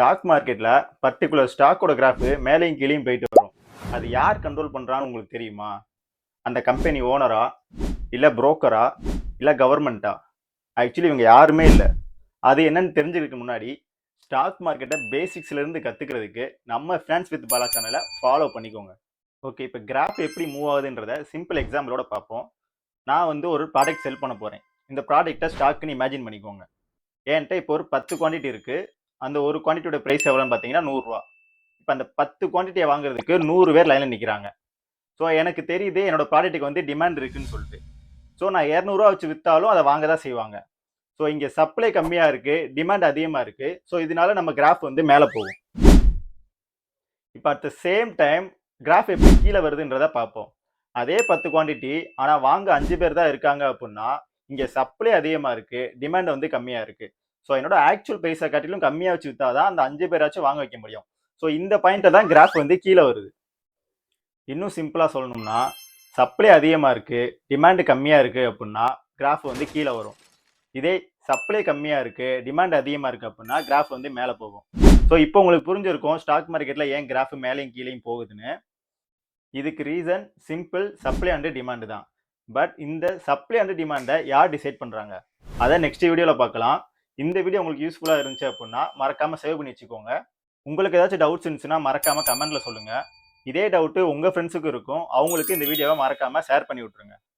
Stock மார்க்கெட்ல particular ஸ்டாக்கோட graph மேலேயும் கீழேயும் போயிட்டு வரும். அது யார் கண்ட்ரோல் பண்றான்னு உங்களுக்கு தெரியுமா? அந்த கம்பெனி ஓனரா, இல்ல புரோக்கரா, இல்ல கவர்மெண்டா? ஆக்சுவலி இவங்க யாருமே இல்லை. அது என்னன்னு தெரிஞ்சுக்கிறதுக்கு முன்னாடி ஸ்டாக் மார்க்கெட்டை பேசிக்ஸ்ல இருந்து கத்துக்கிறதுக்கு நம்ம ஃபினான்ஸ் வித் பாலா சேனலை ஃபாலோ பண்ணிக்கோங்க. ஓகே, இப்போ கிராஃப் எப்படி மூவ் ஆகுதுன்றத சிம்பிள் எக்ஸாம்பிளோட பார்ப்போம். நான் ஒரு ப்ராடக்ட் செல் பண்ண போறேன். இந்த ப்ராடக்ட்டை ஸ்டாக்னு இமேஜின் பண்ணிக்கோங்க. என்கிட்ட இப்போ ஒரு 10 குவான்டிட்டி இருக்கு. அந்த ஒரு குவான்டிட்டியோட பிரைஸ் எவ்வளோன்னு பார்த்தீங்கன்னா ₹100. இப்போ அந்த 10 குவான்டிட்டியை வாங்குறதுக்கு 100 பேர் லைனில் நிற்கிறாங்க. ஸோ எனக்கு தெரியுது என்னோட ப்ராடக்ட்டுக்கு டிமாண்ட் இருக்குன்னு சொல்லிட்டு. ஸோ நான் ₹200 வச்சு விற்றாலும் அதை வாங்க தான் செய்வாங்க. ஸோ இங்கே சப்ளை கம்மியாக இருக்கு, டிமாண்ட் அதிகமாக இருக்கு. ஸோ இதனால நம்ம கிராஃப் மேலே போகும். இப்போ at the same time graph எப்படி கீழே வருதுன்றத பார்ப்போம். அதே 10 குவான்டிட்டி ஆனால் வாங்க 5 பேர் தான் இருக்காங்க அப்படின்னா இங்கே சப்ளை அதிகமாக இருக்கு, டிமாண்ட் கம்மியாக இருக்கு. ஸோ என்னோட ஆக்சுவல் பிரைஸை காட்டிலும் கம்மியாக வச்சு வித்தாதான் அந்த 5 பேராச்சும் வாங்க வைக்க முடியும். ஸோ இந்த பாயிண்ட்டை தான் கிராஃப் கீழே வருது. இன்னும் சிம்பிளாக சொல்லணும்னா சப்ளை அதிகமாக இருக்கு, டிமாண்ட் கம்மியாக இருக்கு அப்படின்னா கிராஃப் கீழே வரும். இதே சப்ளை கம்மியாக இருக்கு, டிமாண்ட் அதிகமாக இருக்கு அப்படின்னா கிராஃப் மேலே போகும். ஸோ இப்போ உங்களுக்கு புரிஞ்சிருக்கும் ஸ்டாக் மார்க்கெட்ல ஏன் கிராஃப் மேலேயும் கீழேயும் போகுதுன்னு. இதுக்கு reason simple, supply and demand தான். பட் இந்த சப்ளை அண்ட் டிமாண்டை யார் டிசைட் பண்ணுறாங்க அதை நெக்ஸ்ட் வீடியோவில் பார்க்கலாம். இந்த வீடியோ உங்களுக்கு யூஸ்ஃபுல்லாக இருந்துச்சு அப்படின்னா மறக்காமல் சேவ் பண்ணி வச்சுக்கோங்க. உங்களுக்கு ஏதாச்சும் டவுட்ஸ் இருந்துச்சுன்னா மறக்காமல் கமெண்ட்டில் சொல்லுங்கள். இதே டவுட்டு உங்கள் ஃப்ரெண்ட்ஸுக்கு இருக்கும், அவங்களுக்கு இந்த வீடியோவை மறக்காமல் ஷேர் பண்ணி விட்ருங்க.